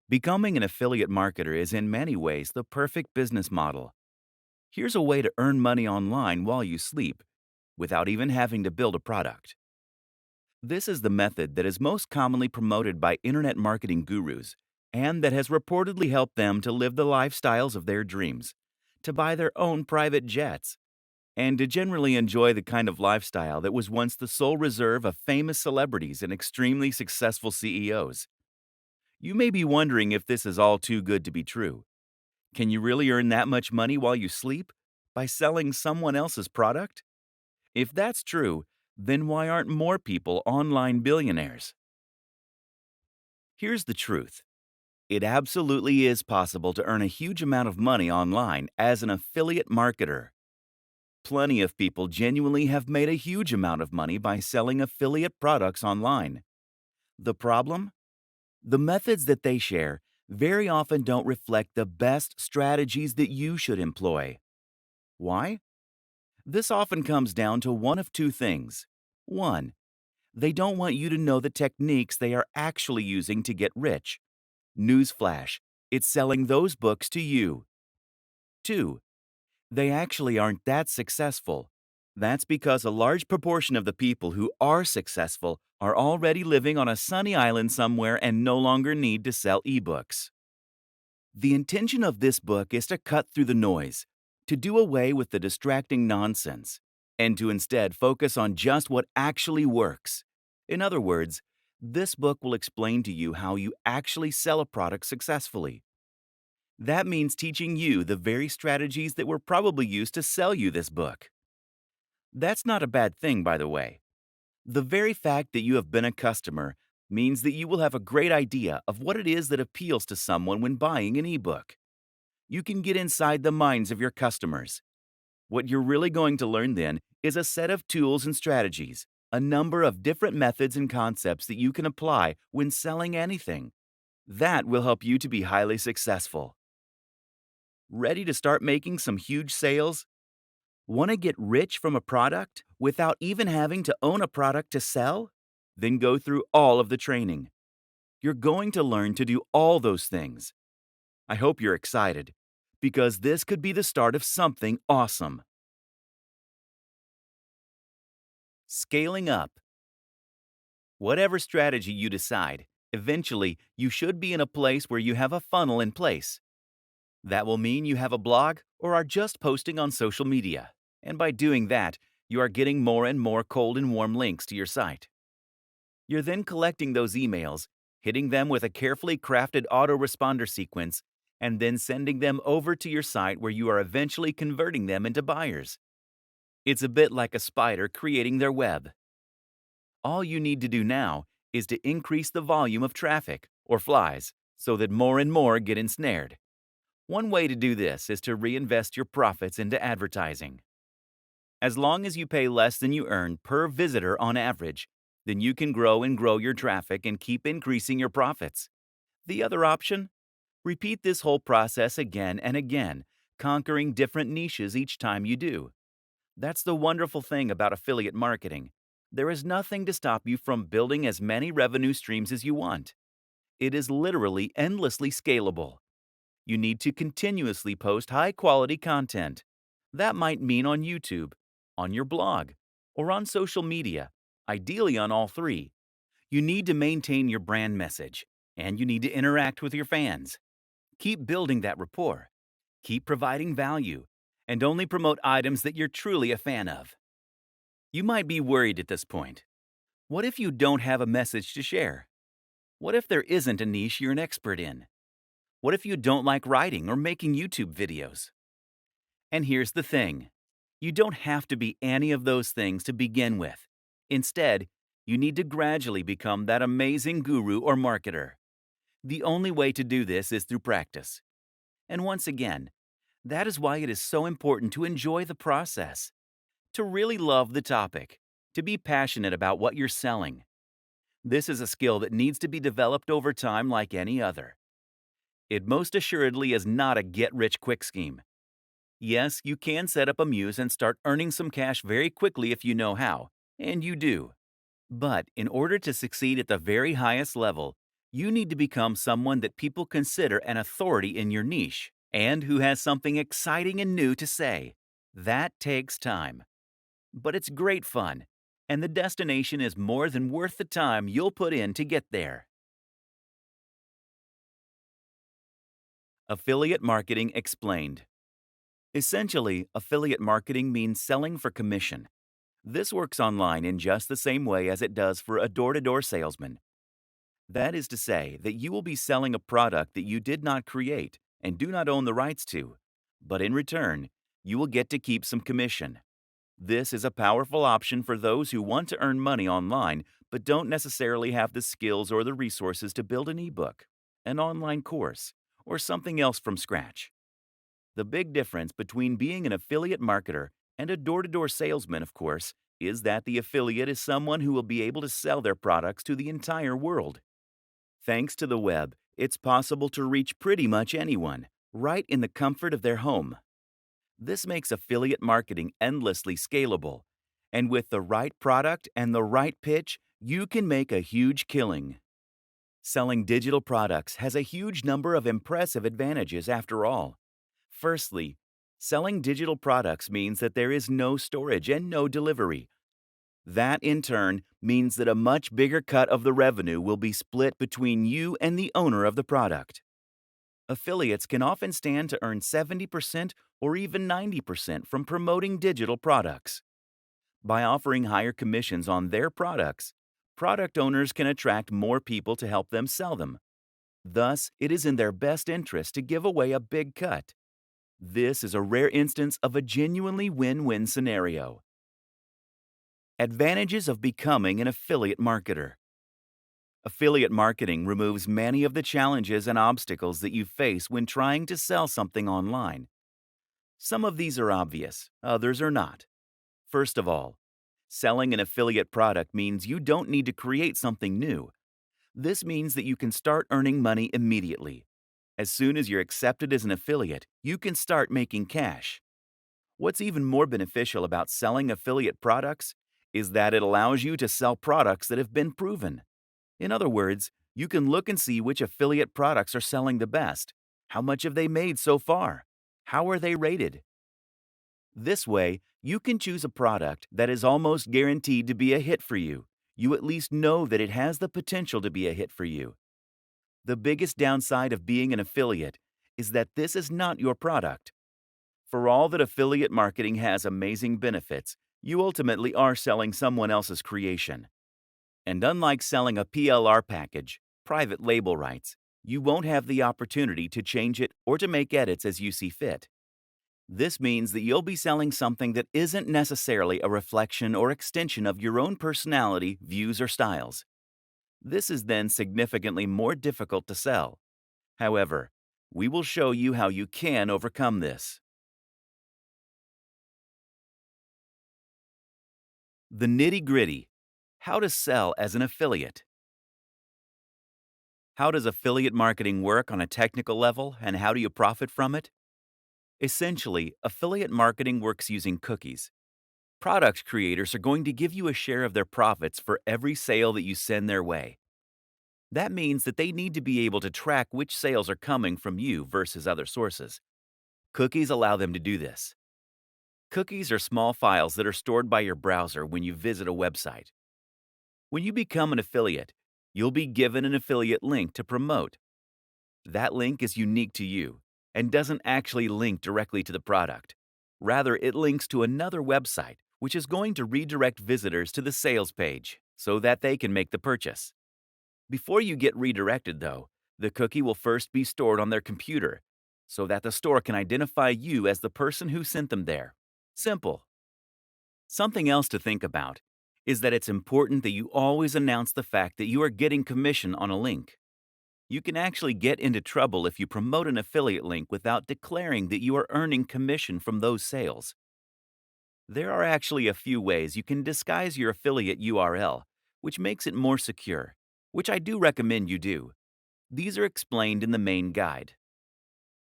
Becoming an affiliate marketer is in many ways the perfect business model. Here's a way to earn money online while you sleep without even having to build a product. This is the method that is most commonly promoted by internet marketing gurus and that has reportedly helped them to live the lifestyles of their dreams, to buy their own private jets, and to generally enjoy the kind of lifestyle that was once the sole reserve of famous celebrities and extremely successful CEOs. You may be wondering if this is all too good to be true. Can you really earn that much money while you sleep? By selling someone else's product? If that's true, then why aren't more people online billionaires? Here's the truth. It absolutely is possible to earn a huge amount of money online as an affiliate marketer. Plenty of people genuinely have made a huge amount of money by selling affiliate products online. The problem? The methods that they share very often don't reflect the best strategies that you should employ. Why? This often comes down to one of two things. One, they don't want you to know the techniques they are actually using to get rich. Newsflash, it's selling those books to you. Two, they actually aren't that successful. That's because a large proportion of the people who are successful are already living on a sunny island somewhere and no longer need to sell ebooks. The intention of this book is to cut through the noise, to do away with the distracting nonsense, and to instead focus on just what actually works. In other words, this book will explain to you how you actually sell a product successfully. That means teaching you the very strategies that were probably used to sell you this book. That's not a bad thing, by the way. The very fact that you have been a customer means that you will have a great idea of what it is that appeals to someone when buying an ebook. You can get inside the minds of your customers. What you're really going to learn then is a set of tools and strategies, a number of different methods and concepts that you can apply when selling anything. That will help you to be highly successful. Ready to start making some huge sales? Want to get rich from a product without even having to own a product to sell? Then go through all of the training. You're going to learn to do all those things. I hope you're excited, because this could be the start of something awesome. Scaling up. Whatever strategy you decide, eventually you should be in a place where you have a funnel in place. That will mean you have a blog or are just posting on social media. And by doing that, you are getting more and more cold and warm links to your site. You're then collecting those emails, hitting them with a carefully crafted autoresponder sequence, and then sending them over to your site where you are eventually converting them into buyers. It's a bit like a spider creating their web. All you need to do now is to increase the volume of traffic, or flies, so that more and more get ensnared. One way to do this is to reinvest your profits into advertising. As long as you pay less than you earn per visitor on average, then you can grow and grow your traffic and keep increasing your profits. The other option? Repeat this whole process again and again, conquering different niches each time you do. That's the wonderful thing about affiliate marketing. There is nothing to stop you from building as many revenue streams as you want. It is literally endlessly scalable. You need to continuously post high-quality content. That might mean on YouTube, on your blog, or on social media, ideally on all three. You need to maintain your brand message, and you need to interact with your fans. Keep building that rapport. Keep providing value, and only promote items that you're truly a fan of. You might be worried at this point. What if you don't have a message to share? What if there isn't a niche you're an expert in? What if you don't like writing or making YouTube videos? And here's the thing. You don't have to be any of those things to begin with. Instead, you need to gradually become that amazing guru or marketer. The only way to do this is through practice. And once again, that is why it is so important to enjoy the process, to really love the topic, to be passionate about what you're selling. This is a skill that needs to be developed over time like any other. It most assuredly is not a get-rich-quick scheme. Yes, you can set up a muse and start earning some cash very quickly if you know how, and you do. But in order to succeed at the very highest level, You need to become someone that people consider an authority in your niche and who has something exciting and new to say. That takes time, but it's great fun, and the destination is more than worth the time you'll put in to get there. Affiliate Marketing Explained. Essentially, affiliate marketing means selling for commission. This works online in just the same way as it does for a door to door salesman. That is to say, that you will be selling a product that you did not create and do not own the rights to, but in return, you will get to keep some commission. This is a powerful option for those who want to earn money online but don't necessarily have the skills or the resources to build an ebook, an online course, or something else from scratch. The big difference between being an affiliate marketer and a door to door salesman, of course, is that the affiliate is someone who will be able to sell their products to the entire world. Thanks to the web, it's possible to reach pretty much anyone, right in the comfort of their home. This makes affiliate marketing endlessly scalable. And with the right product and the right pitch, you can make a huge killing. Selling digital products has a huge number of impressive advantages after all. Firstly, selling digital products means that there is no storage and no delivery. That, in turn, means that a much bigger cut of the revenue will be split between you and the owner of the product. Affiliates can often stand to earn 70% or even 90% from promoting digital products. By offering higher commissions on their products, product owners can attract more people to help them sell them. Thus, it is in their best interest to give away a big cut. This is a rare instance of a genuinely win-win scenario. Advantages of becoming an affiliate marketer. Affiliate marketing removes many of the challenges and obstacles that you face when trying to sell something online. Some of these are obvious, others are not. First of all, selling an affiliate product means you don't need to create something new. This means that you can start earning money immediately. As soon as you're accepted as an affiliate, you can start making cash. What's even more beneficial about selling affiliate products is that it allows you to sell products that have been proven. In other words, you can look and see which affiliate products are selling the best. How much have they made so far? How are they rated? This way, you can choose a product that is almost guaranteed to be a hit for you. You at least know that it has the potential to be a hit for you. The biggest downside of being an affiliate is that this is not your product. For all that affiliate marketing has amazing benefits, you ultimately are selling someone else's creation. And unlike selling a PLR package, private label rights, you won't have the opportunity to change it or to make edits as you see fit. This means that you'll be selling something that isn't necessarily a reflection or extension of your own personality, views, or styles. This is then significantly more difficult to sell. However, we will show you how you can overcome this. The nitty-gritty. How to sell as an affiliate. How does affiliate marketing work on a technical level, and how do you profit from it? Essentially, affiliate marketing works using cookies. Product creators are going to give you a share of their profits for every sale that you send their way. That means that they need to be able to track which sales are coming from you versus other sources. Cookies allow them to do this. Cookies are small files that are stored by your browser when you visit a website. When you become an affiliate, you'll be given an affiliate link to promote. That link is unique to you and doesn't actually link directly to the product. Rather, it links to another website, which is going to redirect visitors to the sales page so that they can make the purchase. Before you get redirected, though, the cookie will first be stored on their computer so that the store can identify you as the person who sent them there. Simple. Something else to think about is that it's important that you always announce the fact that you are getting commission on a link. You can actually get into trouble if you promote an affiliate link without declaring that you are earning commission from those sales. There are actually a few ways you can disguise your affiliate URL, which makes it more secure, which I do recommend you do. These are explained in the main guide.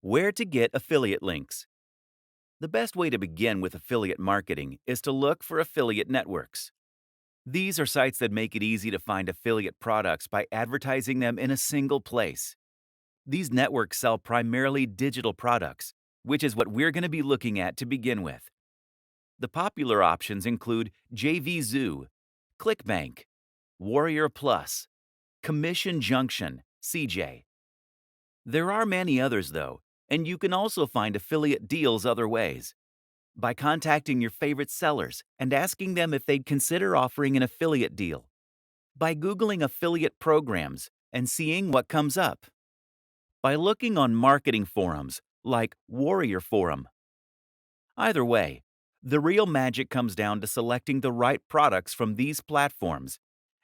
Where to get affiliate links. The best way to begin with affiliate marketing is to look for affiliate networks. These are sites that make it easy to find affiliate products by advertising them in a single place. These networks sell primarily digital products, which is what we're going to be looking at to begin with. The popular options include JVZoo, ClickBank, Warrior Plus, Commission Junction, CJ. There are many others, though, and you can also find affiliate deals other ways. By contacting your favorite sellers and asking them if they'd consider offering an affiliate deal. By Googling affiliate programs and seeing what comes up. By looking on marketing forums like Warrior Forum. Either way, the real magic comes down to selecting the right products from these platforms,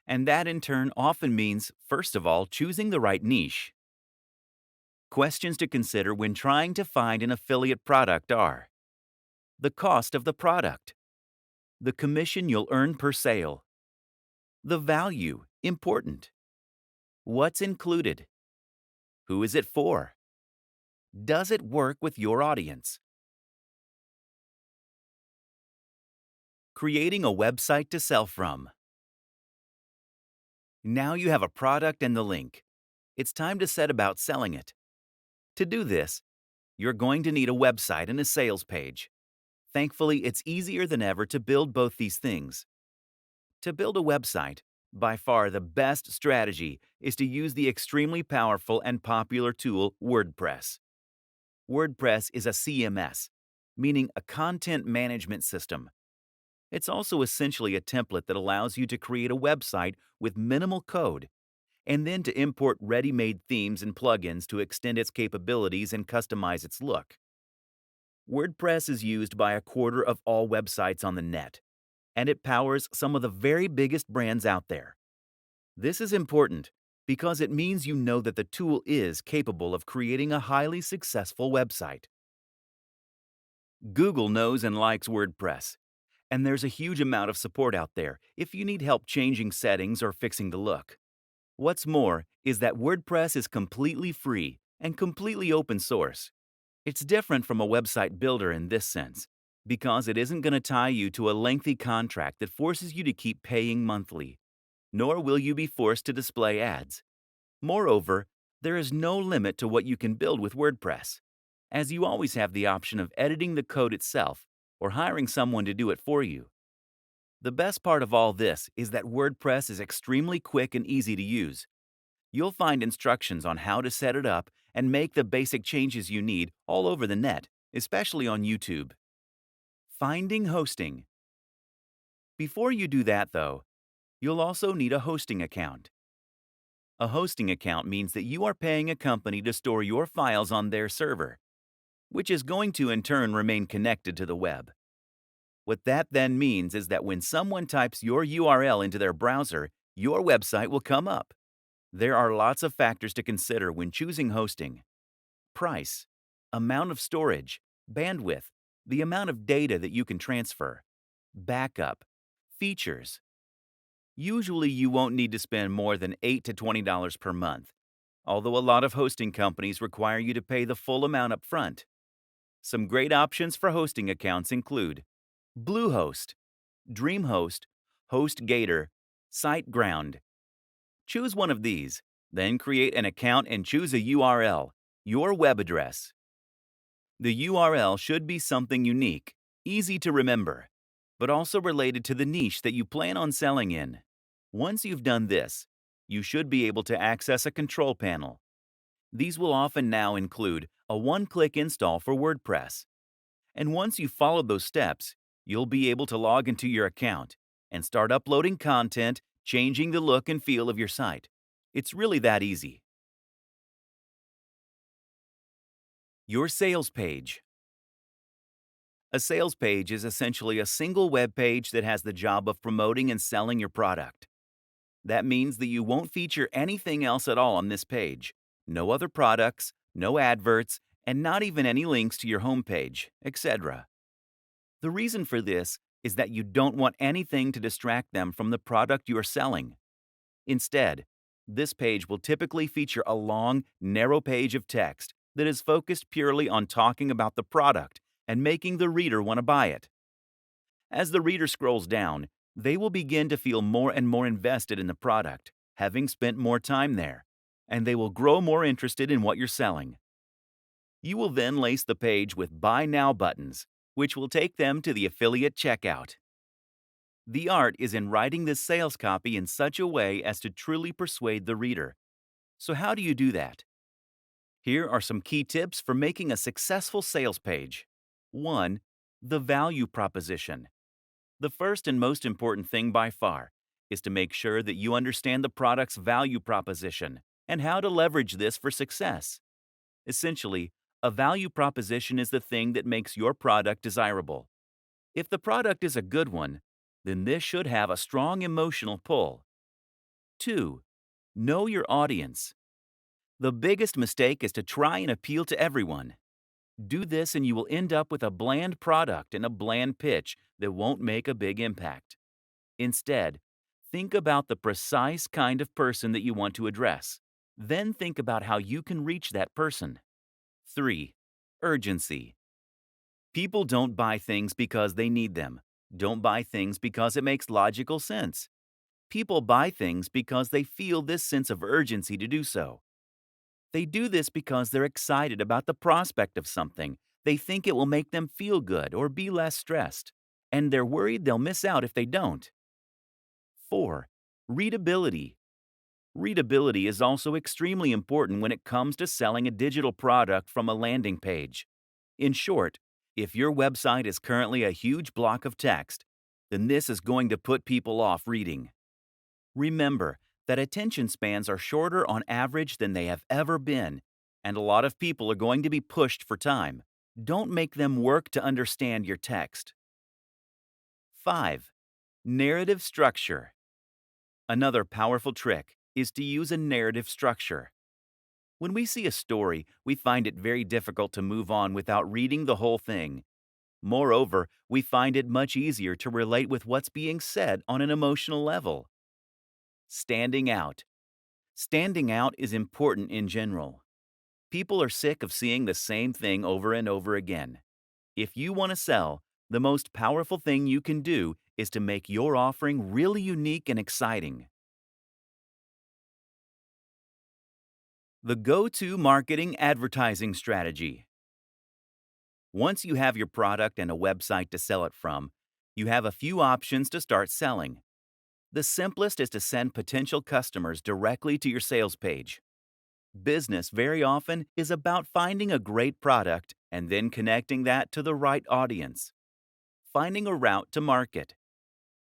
and that in turn often means, first of all, choosing the right niche. Questions to consider when trying to find an affiliate product are: the cost of the product, the commission you'll earn per sale, the value, important, what's included, who is it for, does it work with your audience? Creating a website to sell from. Now you have a product and the link. It's time to set about selling it. To do this, you're going to need a website and a sales page. Thankfully, it's easier than ever to build both these things. To build a website, by far the best strategy is to use the extremely powerful and popular tool WordPress. WordPress is a CMS, meaning a content management system. It's also essentially a template that allows you to create a website with minimal code, and then to import ready-made themes and plugins to extend its capabilities and customize its look. WordPress is used by a quarter of all websites on the net, and it powers some of the very biggest brands out there. This is important because it means you know that the tool is capable of creating a highly successful website. Google knows and likes WordPress, and there's a huge amount of support out there if you need help changing settings or fixing the look. What's more is that WordPress is completely free and completely open source. It's different from a website builder in this sense, because it isn't going to tie you to a lengthy contract that forces you to keep paying monthly, nor will you be forced to display ads. Moreover, there is no limit to what you can build with WordPress, as you always have the option of editing the code itself or hiring someone to do it for you. The best part of all this is that WordPress is extremely quick and easy to use. You'll find instructions on how to set it up and make the basic changes you need all over the net, especially on YouTube. Finding hosting. Before you do that, though, you'll also need a hosting account. A hosting account means that you are paying a company to store your files on their server, which is going to in turn remain connected to the web. What that then means is that when someone types your URL into their browser, your website will come up. There are lots of factors to consider when choosing hosting: price, amount of storage, bandwidth, the amount of data that you can transfer, backup, features. Usually you won't need to spend more than $8 to $20 per month, although a lot of hosting companies require you to pay the full amount up front. Some great options for hosting accounts include Bluehost, DreamHost, HostGator, SiteGround. Choose one of these, then create an account and choose a URL, your web address. The URL should be something unique, easy to remember, but also related to the niche that you plan on selling in. Once you've done this, you should be able to access a control panel. These will often now include a one-click install for WordPress. And once you've followed those steps, you'll be able to log into your account and start uploading content, changing the look and feel of your site. It's really that easy. Your sales page. A sales page is essentially a single web page that has the job of promoting and selling your product. That means that you won't feature anything else at all on this page. No other products, no adverts, and not even any links to your homepage, etc. The reason for this is that you don't want anything to distract them from the product you are selling. Instead, this page will typically feature a long, narrow page of text that is focused purely on talking about the product and making the reader want to buy it. As the reader scrolls down, They will begin to feel more and more invested in the product, having spent more time there, and they will grow more interested in what you're selling. You will then lace the page with Buy Now buttons, which will take them to the affiliate checkout. The art is in writing this sales copy in such a way as to truly persuade the reader. So, how do you do that? Here are some key tips for making a successful sales page. 1. The value proposition. The first and most important thing by far is to make sure that you understand the product's value proposition and how to leverage this for success. Essentially, a value proposition is the thing that makes your product desirable. If the product is a good one, then this should have a strong emotional pull. 2. Know your audience. The biggest mistake is to try and appeal to everyone. Do this and you will end up with a bland product and a bland pitch that won't make a big impact. Instead, think about the precise kind of person that you want to address. Then think about how you can reach that person. 3. Urgency. People don't buy things because they need them. Don't buy things because it makes logical sense. People buy things because they feel this sense of urgency to do so. They do this because they're excited about the prospect of something. They think it will make them feel good or be less stressed, and they're worried they'll miss out if they don't. 4. Readability. Readability is also extremely important when it comes to selling a digital product from a landing page. In short, if your website is currently a huge block of text, then this is going to put people off reading. Remember that attention spans are shorter on average than they have ever been, and a lot of people are going to be pushed for time. Don't make them work to understand your text. 5. Narrative structure. Another powerful trick is to use a narrative structure. When we see a story, we find it very difficult to move on without reading the whole thing. Moreover, we find it much easier to relate with what's being said on an emotional level. Standing out. Standing out is important in general. People are sick of seeing the same thing over and over again. If you want to sell, the most powerful thing you can do is to make your offering really unique and exciting. The go-to marketing advertising strategy. Once you have your product and a website to sell it from, you have a few options to start selling. The simplest is to send potential customers directly to your sales page. Business very often is about finding a great product and then connecting that to the right audience. Finding a route to market.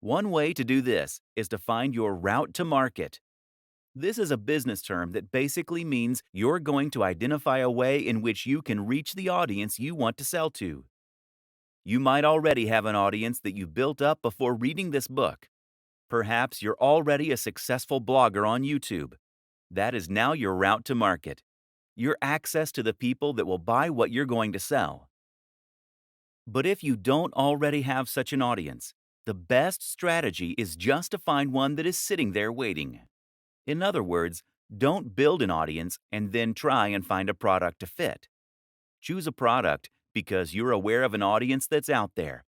One way to do this is to find your route to market. This is a business term that basically means you're going to identify a way in which you can reach the audience you want to sell to. You might already have an audience that you built up before reading this book. Perhaps you're already a successful blogger on YouTube. That is now your route to market. Your access to the people that will buy what you're going to sell. But if you don't already have such an audience, the best strategy is just to find one that is sitting there waiting. In other words, don't build an audience and then try and find a product to fit. Choose a product because you're aware of an audience that's out there,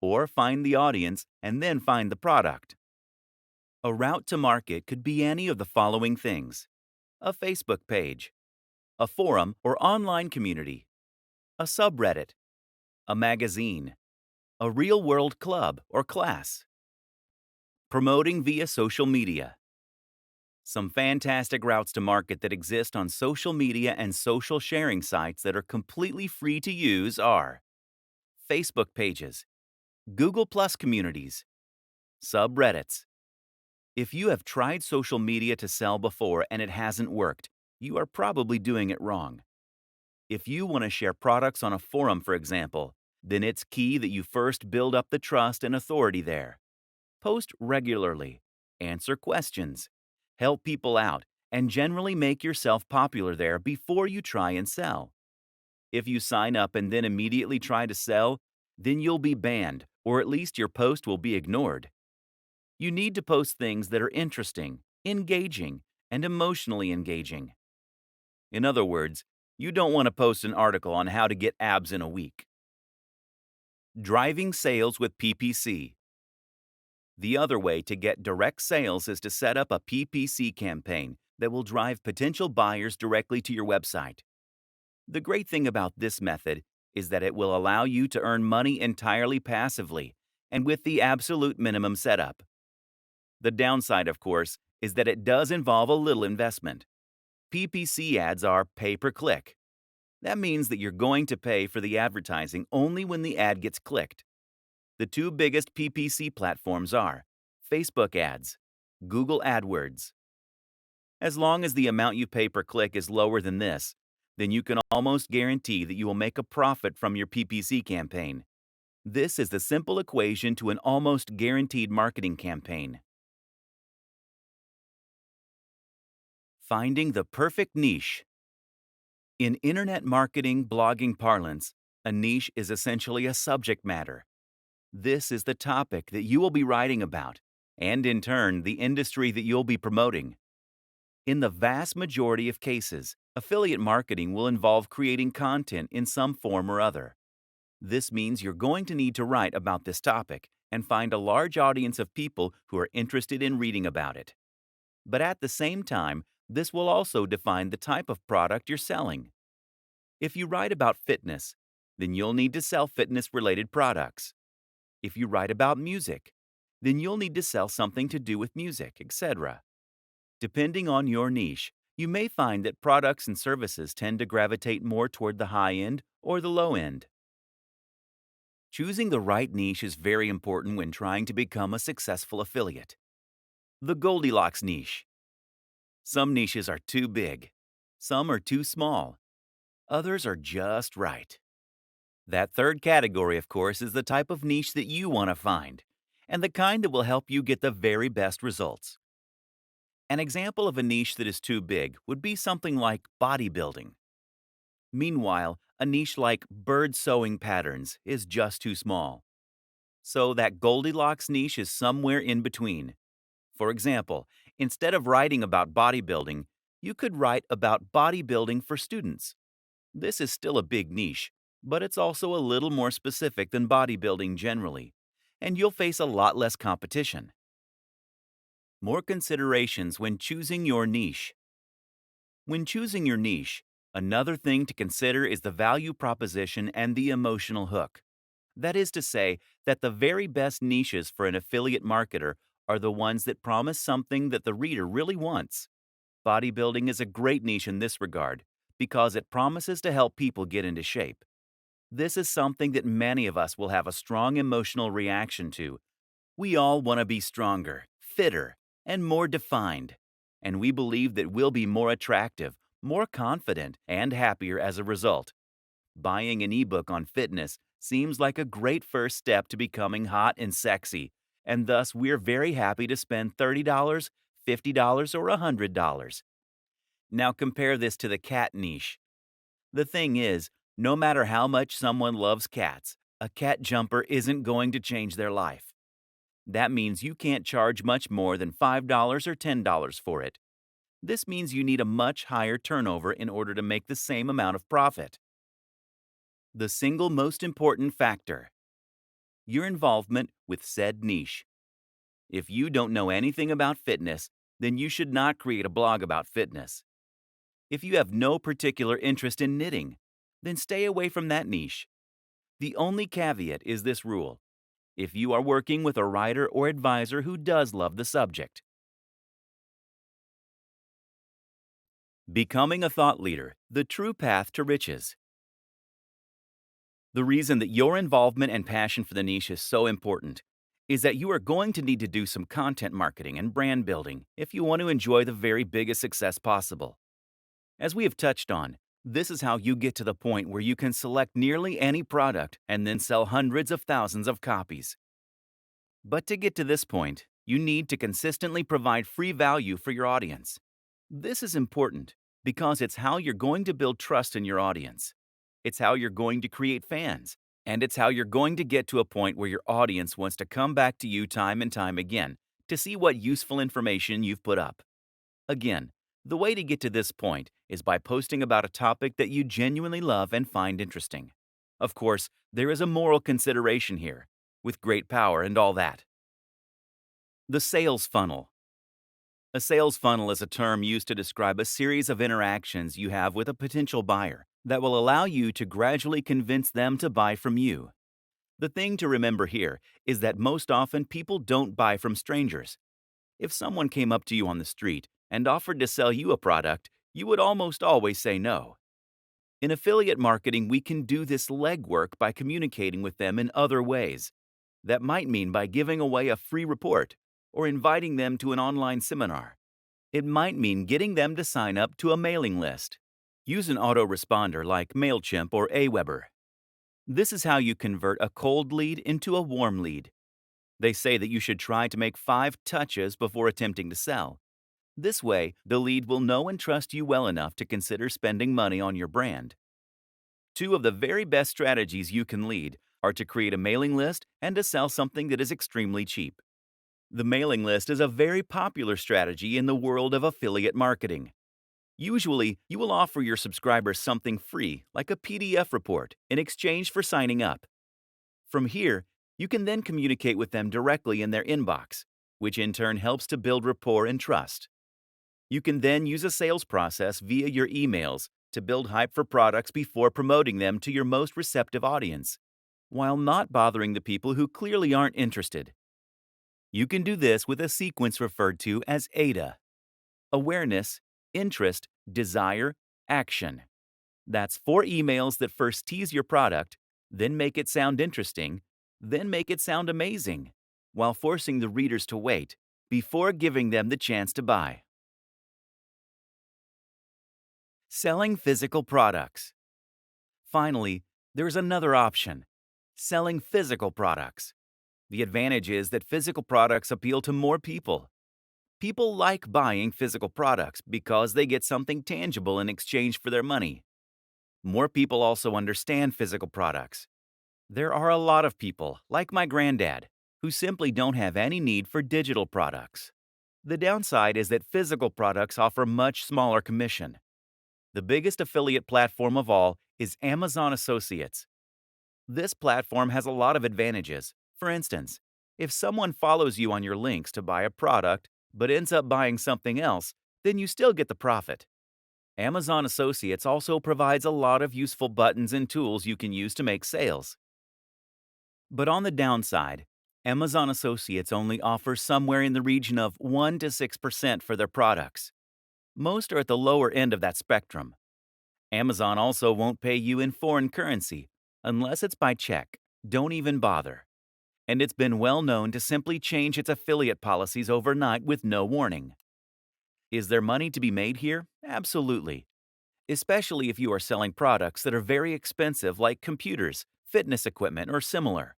or find the audience and then find the product. A route to market could be any of the following things: a Facebook page, a forum or online community, a subreddit, a magazine, a real-world club or class. Promoting via social media. Some fantastic routes to market that exist on social media and social sharing sites that are completely free to use are Facebook pages, Google Plus communities, subreddits. If you have tried social media to sell before and it hasn't worked, you are probably doing it wrong. If you want to share products on a forum, for example, then it's key that you first build up the trust and authority there. Post regularly, answer questions, help people out, and generally make yourself popular there before you try and sell. If you sign up and then immediately try to sell, then you'll be banned, or at least your post will be ignored. You need to post things that are interesting, engaging, and emotionally engaging. In other words, you don't want to post an article on how to get abs in a week. Driving sales with PPC. The other way to get direct sales is to set up a PPC campaign that will drive potential buyers directly to your website. The great thing about this method is that it will allow you to earn money entirely passively and with the absolute minimum setup. The downside, of course, is that it does involve a little investment. PPC ads are pay per click. That means that you're going to pay for the advertising only when the ad gets clicked. The two biggest PPC platforms are Facebook ads, Google AdWords. As long as the amount you pay per click is lower than this, then you can almost guarantee that you will make a profit from your PPC campaign. This is the simple equation to an almost guaranteed marketing campaign. Finding the perfect niche. In internet marketing blogging parlance, a niche is essentially a subject matter. This is the topic that you will be writing about, and in turn, the industry that you'll be promoting. In the vast majority of cases, affiliate marketing will involve creating content in some form or other. This means you're going to need to write about this topic and find a large audience of people who are interested in reading about it. But at the same time, this will also define the type of product you're selling. If you write about fitness, then you'll need to sell fitness-related products. If you write about music, then you'll need to sell something to do with music, etc. Depending on your niche, you may find that products and services tend to gravitate more toward the high end or the low end. Choosing the right niche is very important when trying to become a successful affiliate. The Goldilocks niche. Some niches are too big. Some are too small. Others are just right. That third category, of course, is the type of niche that you want to find, and the kind that will help you get the very best results. An example of a niche that is too big would be something like bodybuilding. Meanwhile, a niche like bird sewing patterns is just too small. So that Goldilocks niche is somewhere in between. For example, instead of writing about bodybuilding, you could write about bodybuilding for students. This is still a big niche, but it's also a little more specific than bodybuilding generally, and you'll face a lot less competition. More considerations when choosing your niche. When choosing your niche, another thing to consider is the value proposition and the emotional hook. That is to say, that the very best niches for an affiliate marketer are the ones that promise something that the reader really wants. Bodybuilding is a great niche in this regard because it promises to help people get into shape. This is something that many of us will have a strong emotional reaction to. We all want to be stronger, fitter, and more defined, and we believe that we'll be more attractive, more confident, and happier as a result. Buying an ebook on fitness seems like a great first step to becoming hot and sexy, and thus we're very happy to spend $30, $50, or $100. Now compare this to the cat niche. The thing is, no matter how much someone loves cats, a cat jumper isn't going to change their life. That means you can't charge much more than $5 or $10 for it. This means you need a much higher turnover in order to make the same amount of profit. The single most important factor: your involvement with said niche. If you don't know anything about fitness, then you should not create a blog about fitness. If you have no particular interest in knitting, then stay away from that niche. The only caveat is this rule: if you are working with a writer or advisor who does love the subject. Becoming a thought leader, the true path to riches. The reason that your involvement and passion for the niche is so important is that you are going to need to do some content marketing and brand building if you want to enjoy the very biggest success possible. As we have touched on, this is how you get to the point where you can select nearly any product and then sell hundreds of thousands of copies. But to get to this point, you need to consistently provide free value for your audience. This is important because it's how you're going to build trust in your audience. It's how you're going to create fans, and it's how you're going to get to a point where your audience wants to come back to you time and time again to see what useful information you've put up. Again, the way to get to this point is by posting about a topic that you genuinely love and find interesting. Of course, there is a moral consideration here, with great power and all that. The sales funnel. A sales funnel is a term used to describe a series of interactions you have with a potential buyer that will allow you to gradually convince them to buy from you. The thing to remember here is that most often people don't buy from strangers. If someone came up to you on the street and offered to sell you a product, you would almost always say no. In affiliate marketing, we can do this legwork by communicating with them in other ways. That might mean by giving away a free report or inviting them to an online seminar. It might mean getting them to sign up to a mailing list. Use an autoresponder like MailChimp or Aweber. This is how you convert a cold lead into a warm lead. They say that you should try to make 5 touches before attempting to sell. This way, the lead will know and trust you well enough to consider spending money on your brand. 2 of the very best strategies you can lead are to create a mailing list and to sell something that is extremely cheap. The mailing list is a very popular strategy in the world of affiliate marketing. Usually, you will offer your subscribers something free, like a PDF report, in exchange for signing up. From here, you can then communicate with them directly in their inbox, which in turn helps to build rapport and trust. You can then use a sales process via your emails to build hype for products before promoting them to your most receptive audience, while not bothering the people who clearly aren't interested. You can do this with a sequence referred to as AIDA: awareness, interest, desire, action. That's 4 emails that first tease your product, then make it sound interesting, then make it sound amazing, while forcing the readers to wait before giving them the chance to buy. Selling physical products. Finally, there's another option: selling physical products. The advantage is that physical products appeal to more people. People like buying physical products because they get something tangible in exchange for their money. More people also understand physical products. There are a lot of people, like my granddad, who simply don't have any need for digital products. The downside is that physical products offer much smaller commission. The biggest affiliate platform of all is Amazon Associates. This platform has a lot of advantages. For instance, if someone follows you on your links to buy a product but ends up buying something else, then you still get the profit. Amazon Associates also provides a lot of useful buttons and tools you can use to make sales. But on the downside, Amazon Associates only offers somewhere in the region of 1 to 6% for their products. Most are at the lower end of that spectrum. Amazon also won't pay you in foreign currency unless it's by check. Don't even bother. And it's been well known to simply change its affiliate policies overnight with no warning. Is there money to be made here? Absolutely. Especially if you are selling products that are very expensive, like computers, fitness equipment, or similar.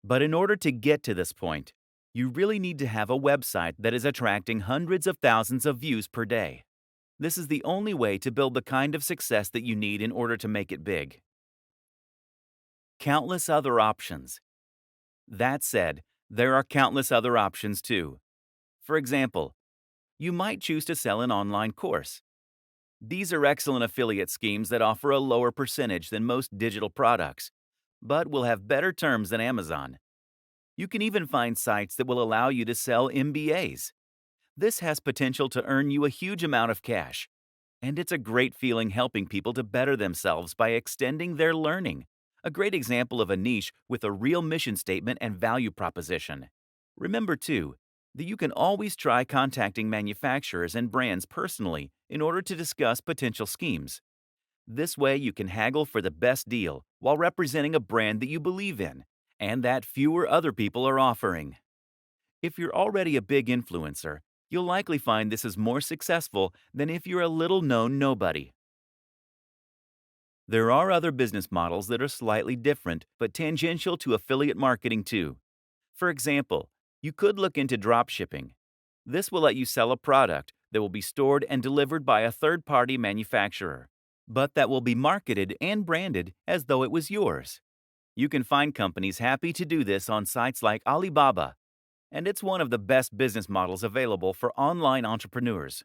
But in order to get to this point, you really need to have a website that is attracting hundreds of thousands of views per day. This is the only way to build the kind of success that you need in order to make it big. Countless other options. That said, there are countless other options too. For example, you might choose to sell an online course. These are excellent affiliate schemes that offer a lower percentage than most digital products, but will have better terms than Amazon. You can even find sites that will allow you to sell MBAs. This has potential to earn you a huge amount of cash, and it's a great feeling helping people to better themselves by extending their learning. A great example of a niche with a real mission statement and value proposition. Remember, too, that you can always try contacting manufacturers and brands personally in order to discuss potential schemes. This way, you can haggle for the best deal while representing a brand that you believe in and that fewer other people are offering. If you're already a big influencer, you'll likely find this is more successful than if you're a little-known nobody. There are other business models that are slightly different but tangential to affiliate marketing too. For example, you could look into dropshipping. This will let you sell a product that will be stored and delivered by a third-party manufacturer, but that will be marketed and branded as though it was yours. You can find companies happy to do this on sites like Alibaba, and it's one of the best business models available for online entrepreneurs.